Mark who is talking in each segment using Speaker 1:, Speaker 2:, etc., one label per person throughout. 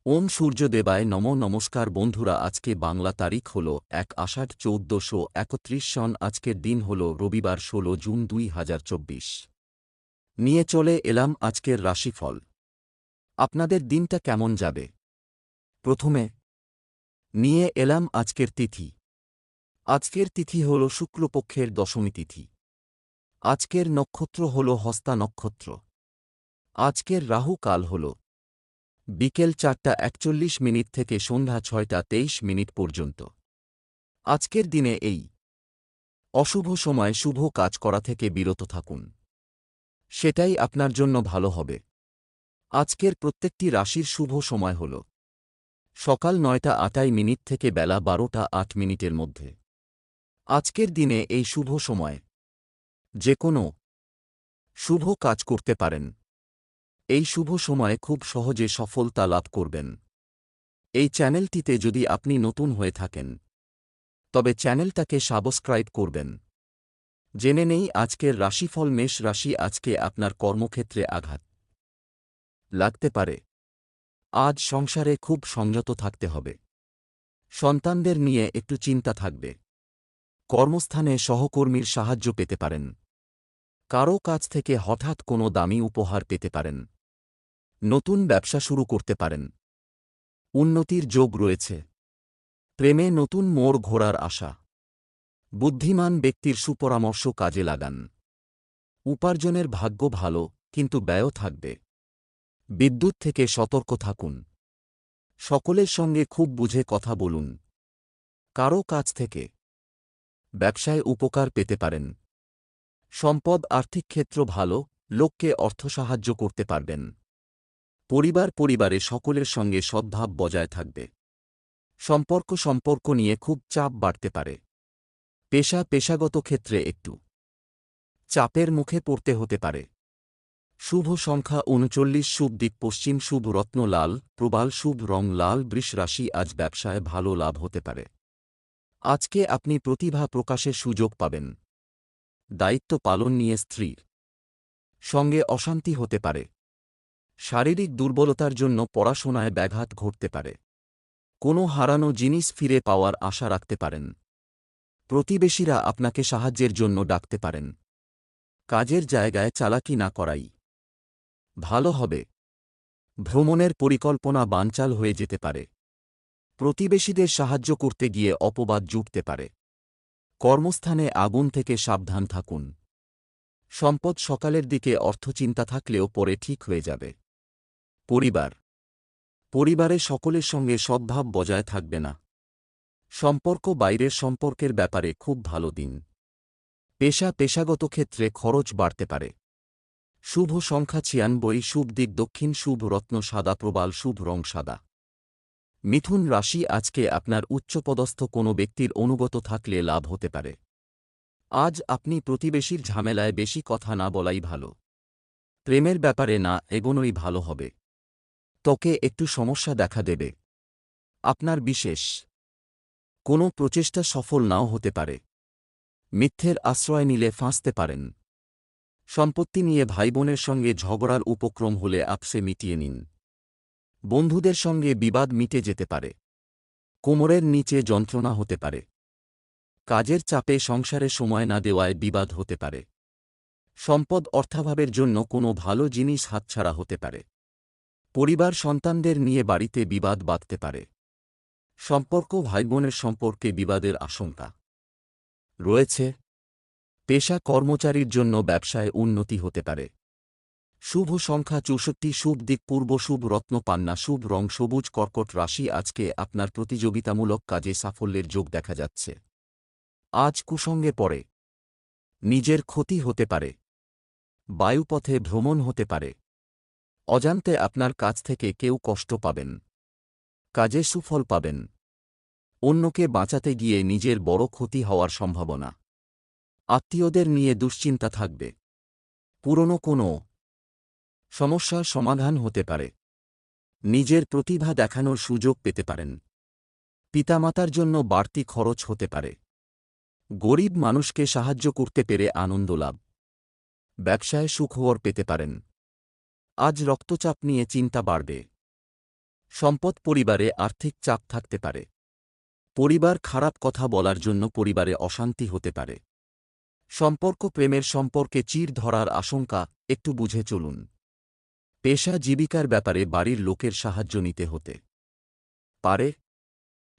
Speaker 1: ওম সূর্যদেবায় নমঃ। নমস্কার বন্ধুরা, আজকে বাংলা তারিখ হল ১ আষাঢ় ১৪৩১ সন। আজকের দিন হল রবিবার ১৬ জুন ২০২৪। নিয়ে চলে এলাম আজকের রাশিফল। আপনাদের দিনটা কেমন যাবে? প্রথমে নিয়ে এলাম আজকের তিথি। আজকের তিথি হল শুক্লপক্ষের দশমী তিথি। আজকের নক্ষত্র হল হস্তা নক্ষত্র। আজকের রাহু কাল হল বিকেল ৪টা ৪১ থেকে সন্ধ্যা ৬টা ২৩ পর্যন্ত। আজকের দিনে এই অশুভ সময় শুভ কাজ করা থেকে বিরত থাকুন, সেটাই আপনার জন্য ভালো হবে। আজকের প্রত্যেকটি রাশির শুভ সময় হল সকাল ৯টা ৮ থেকে বেলা ১২টা ৮ মধ্যে। আজকের দিনে এই শুভ সময় যে কোনো শুভ কাজ করতে পারেন। এই শুভ সময়ে খুব সহজে সফলতা লাভ করবেন। এই চ্যানেলটিতে যদি আপনি নতুন হয়ে থাকেন তবে চ্যানেলটাকে সাবস্ক্রাইব করবেন। জেনে নেই আজকের রাশিফল। মেষ রাশি, আজকে আপনার কর্মক্ষেত্রে আঘাত লাগতে পারে। আজ সংসারে খুব সংযত থাকতে হবে। সন্তানদের নিয়ে একটু চিন্তা থাকবে। কর্মস্থানে সহকর্মীর সাহায্য পেতে পারেন। কারও কাছ থেকে হঠাৎ কোনো দামি উপহার পেতে পারেন। নতুন ব্যবসা শুরু করতে পারেন। উন্নতির যোগ রয়েছে। প্রেমে নতুন মোড় ঘোরার আশা। বুদ্ধিমান ব্যক্তির সুপরামর্শ কাজে লাগান। উপার্জনের ভাগ্য ভালো, কিন্তু ব্যয়ও থাকবে। বিদ্যুৎ থেকে সতর্ক থাকুন। সকলের সঙ্গে খুব বুঝে কথা বলুন। কারও কাছ থেকে ব্যবসায় উপকার পেতে পারেন। সম্পদ আর্থিক ক্ষেত্র ভালো, লোককে অর্থ সাহায্য করতে পারবেন। পরিবারে সকলের সঙ্গে সদ্ভাব বজায় থাকবে। সম্পর্ক নিয়ে খুব চাপ বাড়তে পারে। পেশাগত ক্ষেত্রে একটু চাপের মুখে পড়তে হতে পারে। শুভ সংখ্যা ৩৯, শুভ দিক পশ্চিম, শুভ রত্ন লাল, প্রবাল, শুভ রং লাল। বৃষ রাশি, আজ ব্যবসায় ভালো লাভ হতে পারে। আজকে আপনি প্রতিভা প্রকাশের সুযোগ পাবেন। দায়িত্ব পালন নিয়ে স্ত্রীর সঙ্গে অশান্তি হতে পারে। শারীরিক দুর্বলতার জন্য পড়াশোনায় ব্যাঘাত ঘটতে পারে। কোনো হারানো জিনিস ফিরে পাওয়ার আশা রাখতে পারেন। প্রতিবেশীরা আপনাকে সাহায্যের জন্য ডাকতে পারেন। কাজের জায়গায় চালাকি না করাই ভালো হবে। ভ্রমণের পরিকল্পনা বানচাল হয়ে যেতে পারে। প্রতিবেশীদের সাহায্য করতে গিয়ে অপবাদ জুটতে পারে। কর্মস্থানে আগুন থেকে সাবধান থাকুন। সম্পদ সকালের দিকে অর্থচিন্তা থাকলেও পরে ঠিক হয়ে যাবে। পরিবারে সকলের সঙ্গে সদ্ভাব বজায় থাকবে না। বাইরের সম্পর্কের ব্যাপারে খুব ভালো দিন। পেশাগত ক্ষেত্রে খরচ বাড়তে পারে। শুভ সংখ্যা ৯৬, শুভ দিক দক্ষিণ, শুভ রত্ন সাদা, প্রবাল, শুভ রং সাদা। মিথুন রাশি, আজকে আপনার উচ্চপদস্থ কোনো ব্যক্তির অনুগত থাকলে লাভ হতে পারে। আজ আপনি প্রতিবেশীর ঝামেলায় বেশি কথা না বলাই ভালো। প্রেমের ব্যাপারে না এগোনোই ভালো হবে। ত্বকে একটু সমস্যা দেখা দেবে। আপনার বিশেষ কোনো প্রচেষ্টা সফল নাও হতে পারে। মিথ্যের আশ্রয় নিলে ফাঁসতে পারেন। সম্পত্তি নিয়ে ভাইবোনের সঙ্গে ঝগড়ার উপক্রম হলে আপসে মিটিয়ে নিন। বন্ধুদের সঙ্গে বিবাদ মিটে যেতে পারে। কোমরের নিচে যন্ত্রণা হতে পারে। কাজের চাপে সংসারে সময় না দেওয়ায় বিবাদ হতে পারে। সম্পদ অর্থাভাবের জন্য কোনো ভালো জিনিস হাতছাড়া হতে পারে। সন্তানদের নিয়ে বাড়িতে বিবাদ বাধতে পারে। ভাইবোনের সম্পর্কে বিবাদের আশঙ্কা রয়েছে। কর্মচারীর জন্য ব্যবসায় উন্নতি হতে পারে। শুভ সংখ্যা ৬৪, শুভ দিক পূর্ব, শুভ রত্ন পান্না, শুভ রং সবুজ। কর্কট রাশি, আজকে আপনার প্রতিযোগিতামূলক কাজে সাফল্যের যোগ দেখা যাচ্ছে। আজ কুসঙ্গে পড়ে নিজের ক্ষতি হতে পারে। বায়ুপথে ভ্রমণ হতে পারে। অজান্তে আপনার কাছ থেকে কেউ কষ্ট পাবেন। কাজে সুফল পাবেন। অন্যকে বাঁচাতে গিয়ে নিজের বড় ক্ষতি হওয়ার সম্ভাবনা। আত্মীয়দের নিয়ে দুশ্চিন্তা থাকবে। পুরনো কোনো সমস্যার সমাধান হতে পারে। নিজের প্রতিভা দেখানোর সুযোগ পেতে পারেন। পিতামাতার জন্য বাড়তি খরচ হতে পারে। গরিব মানুষকে সাহায্য করতে পেরে আনন্দ লাভ। ব্যবসায় সুখবর পেতে পারেন। আজ রক্তচাপ নিয়ে চিন্তা বাড়বে। সম্পদ পরিবারে আর্থিক চাপ থাকতে পারে। পরিবার খারাপ কথা বলার জন্য পরিবারে অশান্তি হতে পারে। সম্পর্ক প্রেমের সম্পর্কে চির ধরার আশঙ্কা, একটু বুঝে চলুন। পেশা জীবিকার ব্যাপারে বাড়ির লোকের সাহায্য নিতে হতে পারে।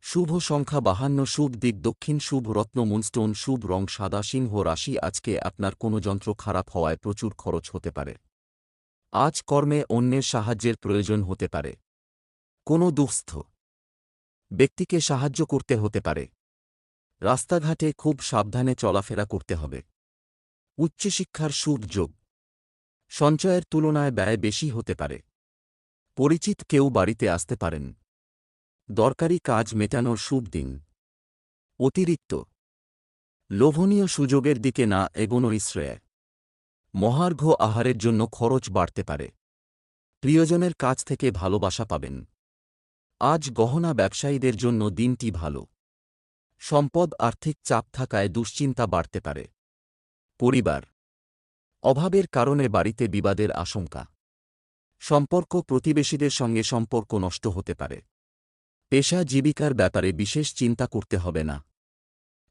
Speaker 1: শুভ সংখ্যা 52, শুভ দিক দক্ষিণ, শুভ রত্ন মুনস্টোন, শুভ রং সাদা। সিংহ রাশি, আজকে আপনার কোনো যন্ত্র খারাপ হওয়ায় প্রচুর খরচ হতে পারে। আজ কর্মে অন্যের সাহায্যের প্রয়োজন হতে পারে। কোনো দুঃস্থ ব্যক্তিকে সাহায্য করতে হতে পারে। রাস্তাঘাটে খুব সাবধানে চলাফেরা করতে হবে। উচ্চশিক্ষার শুভ যোগ। সঞ্চয়ের তুলনায় ব্যয় বেশি হতে পারে। পরিচিত কেউ বাড়িতে আসতে পারেন। দরকারি কাজ মেটানোর শুভ দিন। অতিরিক্ত লোভনীয় সুযোগের দিকে না এগোনোই শ্রেয়। মহার্ঘ আহারের জন্য খরচ বাড়তে পারে। প্রিয়জনের কাছ থেকে ভালোবাসা পাবেন। আজ গহনা ব্যবসায়ীদের জন্য দিনটি ভালো। সম্পদ আর্থিক চাপ থাকায় দুশ্চিন্তা বাড়তে পারে। পরিবার অভাবের কারণে বাড়িতে বিবাদের আশঙ্কা। সম্পর্ক প্রতিবেশীদের সঙ্গে সম্পর্ক নষ্ট হতে পারে। পেশা জীবিকার ব্যাপারে বিশেষ চিন্তা করতে হবে না।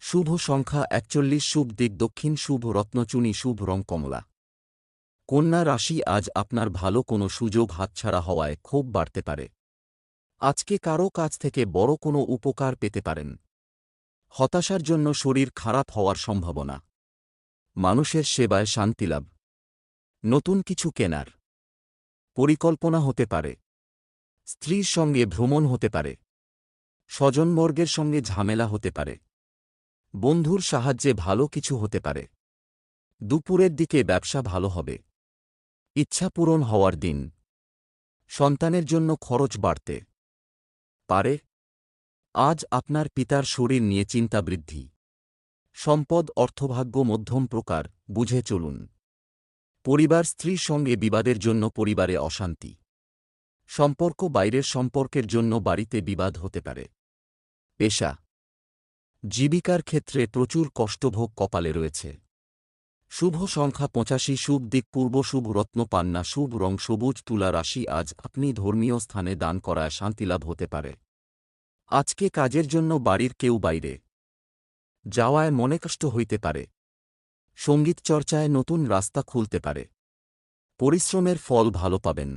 Speaker 1: শুভ সংখ্যা 41, শুভ দিক দক্ষিণ, শুভ রত্নচুনি, শুভ রং কমলা। কন্যা রাশি, আজ আপনার ভালো কোনো সুযোগ হাতছাড়া হওয়ায় ক্ষোভ বাড়তে পারে। আজকে কারও কাছ থেকে বড় কোনো উপকার পেতে পারেন। হতাশার জন্য শরীর খারাপ হওয়ার সম্ভাবনা। মানুষের সেবায় শান্তিলাভ। নতুন কিছু কেনার পরিকল্পনা হতে পারে। স্ত্রীর সঙ্গে ভ্রমণ হতে পারে। স্বজনবর্গের সঙ্গে ঝামেলা হতে পারে। বন্ধুর সাহায্যে ভালো কিছু হতে পারে। দুপুরের দিকে ব্যবসা ভালো হবে। ইচ্ছা পূরণ হওয়ার দিন। সন্তানের জন্য খরচ বাড়তে পারে। আজ আপনার পিতার শরীর নিয়ে চিন্তা বৃদ্ধি। সম্পদ অর্থভাগ্য মধ্যম প্রকার, বুঝে চলুন। পরিবার স্ত্রীর সঙ্গে বিবাদের জন্য পরিবারে অশান্তি। সম্পর্ক বাইরের সম্পর্কের জন্য বাড়িতে বিবাদ হতে পারে। পেশা জীবিকার ক্ষেত্রে প্রচুর কষ্টভোগ কপালে রয়েছে। শুভ সংখ্যা 85, শুভ দিক পূর্ব, শুভ রত্ন পান্না, শুভ রং সবুজ। তুলা রাশি, আজ আপনি ধর্মীয় স্থানে দান করায় শান্তিলাভ হতে পারে। আজকে কাজের জন্য বাড়ির কেউ বাইরে যাওয়ায় মনে কষ্ট হইতে পারে। সঙ্গীত চর্চায় নতুন রাস্তা খুলতে পারে। পরিশ্রমের ফল ভালো পাবেন।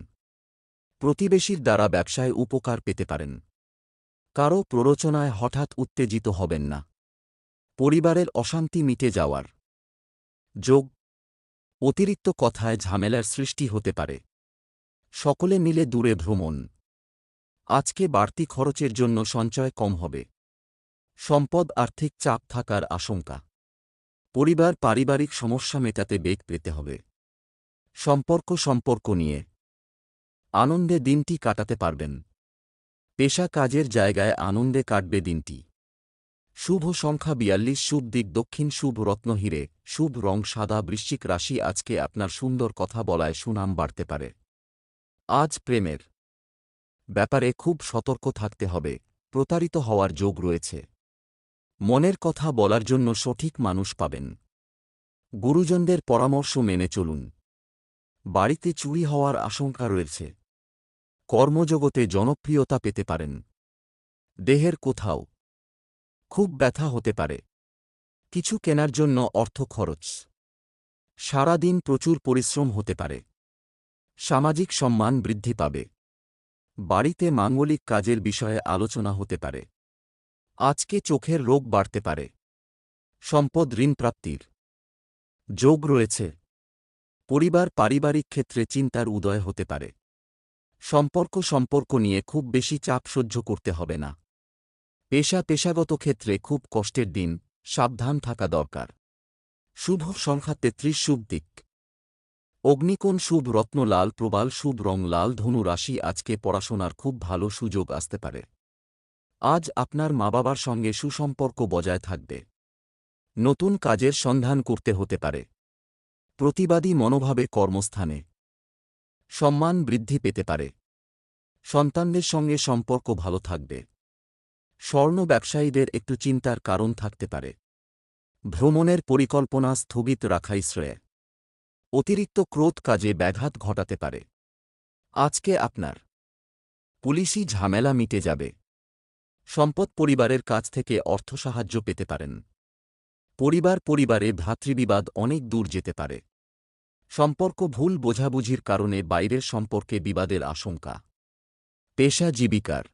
Speaker 1: প্রতিবেশীর দ্বারা ব্যবসায় উপকার পেতে পারেন। কারও প্ররোচনায় হঠাৎ উত্তেজিত হবেন না। পরিবারের অশান্তি মিটে যাওয়ার যোগ। অতিরিক্ত কথায় ঝামেলার সৃষ্টি হতে পারে। সকলে মিলে দূরে ভ্রমণ। আজকে বাড়তি খরচের জন্য সঞ্চয় কম হবে। সম্পদ আর্থিক চাপ থাকার আশঙ্কা। পরিবার পারিবারিক সমস্যা মেটাতে বেগ পেতে হবে। সম্পর্ক নিয়ে আনন্দে দিনটি কাটাতে পারবেন। পেশা কাজের জায়গায় আনন্দে কাটবে দিনটি। শুভ সংখ্যা 42, শুভ দিক দক্ষিণ, শুভ রত্ন হিরে, শুভ রং সাদা। বৃশ্চিক রাশি, আজকে আপনার সুন্দর কথা বলায় সুনাম বাড়তে পারে। আজ প্রেমের ব্যাপারে খুব সতর্ক থাকতে হবে। প্রতারিত হওয়ার যোগ রয়েছে। মনের কথা বলার জন্য সঠিক মানুষ পাবেন। গুরুজনদের পরামর্শ মেনে চলুন। বাড়িতে চুরি হওয়ার আশঙ্কা রয়েছে। কর্মজগতে জনপ্রিয়তা পেতে পারেন। দেহের কোথাও খুব ব্যথা হতে পারে। কিছু কেনার জন্য অর্থ খরচ। সারাদিন প্রচুর পরিশ্রম হতে পারে। সামাজিক সম্মান বৃদ্ধি পাবে। বাড়িতে মাঙ্গলিক কাজের বিষয়ে আলোচনা হতে পারে। আজকে চোখের রোগ বাড়তে পারে। সম্পদ ঋণ প্রাপ্তির যোগ রয়েছে। পরিবার পারিবারিক ক্ষেত্রে চিন্তার উদয় হতে পারে। সম্পর্ক নিয়ে খুব বেশি চাপ সহ্য করতে হবে না। পেশাগত ক্ষেত্রে খুব কষ্টের দিন, সাবধান থাকা দরকার। শুভ সংখ্যা 33, শুভ দিক অগ্নিকোণ, শুভ রত্ন লাল প্রবাল, শুভ রং লাল। ধনু রাশি, আজকে পড়াশোনার খুব ভালো সুযোগ আসতে পারে। আজ আপনার মা বাবার সঙ্গে সুসম্পর্ক বজায় থাকবে। নতুন কাজের সন্ধান করতে হতে পারে। প্রতিবাদী মনোভাবে কর্মস্থানে সম্মান বৃদ্ধি পেতে পারে। সন্তানদের সঙ্গে সম্পর্ক ভালো থাকবে। স্বর্ণ ব্যবসায়ীদের একটু চিন্তার কারণ থাকতে পারে। ভ্রমণের পরিকল্পনা স্থগিত রাখাই শ্রেয়। অতিরিক্ত ক্রোধ কাজে ব্যাঘাত ঘটাতে পারে। আজকে আপনার পুলিশি ঝামেলা মিটে যাবে। সম্পদ পরিবারের কাছ থেকে অর্থ সাহায্য পেতে পারেন। পরিবারে ভ্রাতৃবিবাদ অনেক দূর যেতে পারে। সম্পর্ক ভুল বোঝাবুঝির কারণে বাইরের সম্পর্কে বিবাদের আশঙ্কা। পেশা জীবিকার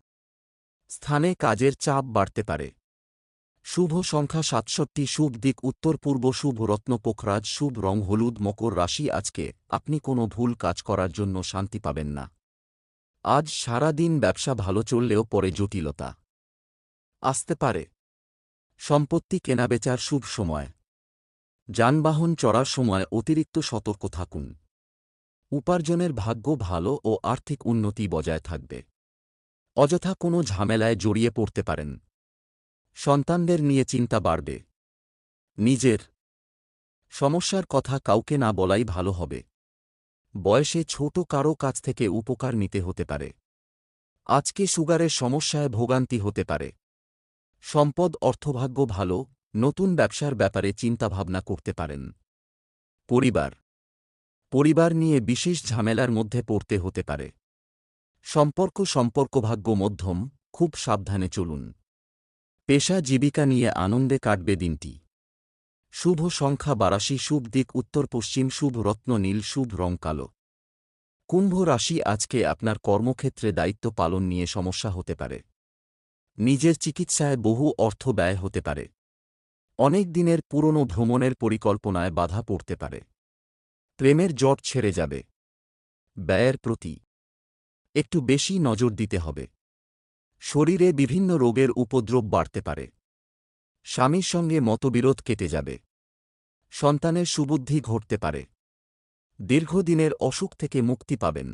Speaker 1: স্থানে কাজের চাপ বাড়তে পারে। শুভ সংখ্যা ৬৭, শুভ দিক উত্তর পূর্ব, শুভ রত্ন পোখরাজ, শুভ রং হলুদ। মকর রাশি, আজকে আপনি কোনো ভুল কাজ করার জন্য শান্তি পাবেন না। আজ সারা দিন ব্যবসা ভালো চললেও পরে জটিলতা আসতে পারে। সম্পত্তি কেনাবেচার শুভ সময়। যানবাহন চড়ার সময় অতিরিক্ত সতর্ক থাকুন। উপার্জনের ভাগ্য ভালো ও আর্থিক উন্নতি বজায় থাকবে। অযথা কোনো ঝামেলায় জড়িয়ে পড়তে পারেন। সন্তানদের নিয়ে চিন্তা বাড়বে। নিজের সমস্যার কথা কাউকে না বলাই ভালো হবে। বয়সে ছোট কারও কাছ থেকে উপকার নিতে হতে পারে। আজকে সুগারের সমস্যায় ভোগান্তি হতে পারে। সম্পদ অর্থভাগ্য ভালো, নতুন ব্যবসার ব্যাপারে চিন্তাভাবনা করতে পারেন। পরিবার নিয়ে বিশেষ ঝামেলার মধ্যে পড়তে হতে পারে। সম্পর্কভাগ্য মধ্যম, খুব সাবধানে চলুন। পেশা জীবিকা নিয়ে আনন্দে কাটবে দিনটি। শুভ সংখ্যা ৮২, শুভ দিক উত্তর পশ্চিম, শুভ রত্ন নীল, শুভ রং কালো। কুম্ভ রাশি, আজকে আপনার কর্মক্ষেত্রে দায়িত্ব পালন নিয়ে সমস্যা হতে পারে। নিজের চিকিৎসায় বহু অর্থ ব্যয় হতে পারে। অনেক দিনের পুরনো ভ্রমণের পরিকল্পনায় বাধা পড়তে পারে। প্রেমের জট ছেড়ে যাবে। ব্যয়ের প্রতি একটু বেশি নজর দিতে হবে। শরীরে বিভিন্ন রোগের উপদ্রব বাড়তে পারে। স্বামীর সঙ্গে মতবিরোধ কেটে যাবে। সন্তানের সুবুদ্ধি ঘটতে পারে। দীর্ঘদিনের অসুখ থেকে মুক্তি পাবেন।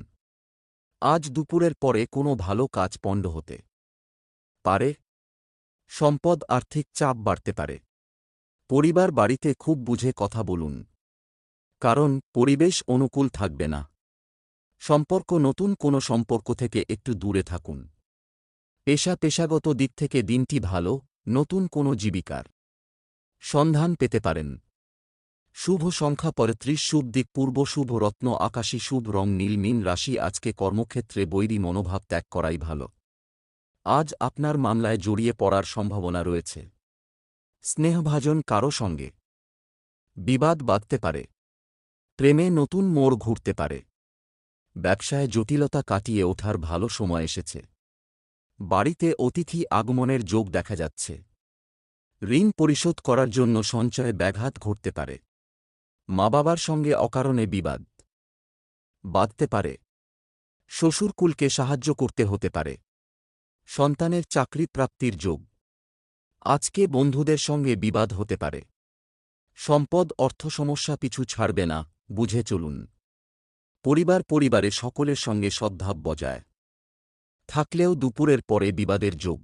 Speaker 1: আজ দুপুরের পরে কোনো ভালো কাজ পণ্ড হতে পারে। সম্পদ আর্থিক চাপ বাড়তে পারে। পরিবার বাড়িতে খুব বুঝে কথা বলুন, কারণ পরিবেশ অনুকূল থাকবে না। নতুন কোনো সম্পর্ক থেকে একটু দূরে থাকুন। পেশাগত দিক থেকে দিনটি ভালো, নতুন কোনো জীবিকার সন্ধান পেতে পারেন। শুভ সংখ্যা ৩৫, শুভ দিক পূর্ব, শুভ রত্ন আকাশী, শুভ রং নীল। মীন রাশি, আজকে কর্মক্ষেত্রে বৈরী মনোভাব ত্যাগ করাই ভালো। আজ আপনার মামলায় জড়িয়ে পড়ার সম্ভাবনা রয়েছে। স্নেহভাজন কারও সঙ্গে বিবাদ বাধতে পারে। প্রেমে নতুন মোড় ঘুরতে পারে। ব্যবসায় জটিলতা কাটিয়ে ওঠার ভালো সময় এসেছে। বাড়িতে অতিথি আগমনের যোগ দেখা যাচ্ছে। ঋণ পরিশোধ করার জন্য সঞ্চয়ে ব্যাঘাত ঘটতে পারে। মা বাবার সঙ্গে অকারণে বিবাদ বাধতে পারে। শ্বশুরকুলকে সাহায্য করতে হতে পারে। সন্তানের চাকরি প্রাপ্তির যোগ। আজকে বন্ধুদের সঙ্গে বিবাদ হতে পারে। সম্পদ অর্থ সমস্যা পিছু ছাড়বে না, বুঝে চলুন। পরিবারে সকলের সঙ্গে সদ্ভাব বজায় থাকলেও দুপুরের পরে বিবাদের যোগ।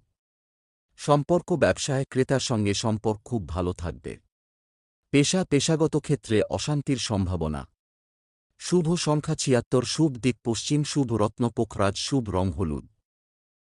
Speaker 1: ব্যবসায় ক্রেতার সঙ্গে সম্পর্ক খুব ভালো থাকবে। পেশাগত ক্ষেত্রে অশান্তির সম্ভাবনা। শুভ সংখ্যা ৭৬, শুভ দিক পশ্চিম, শুভ রত্ন পোখরাজ, শুভ রং হলুদ।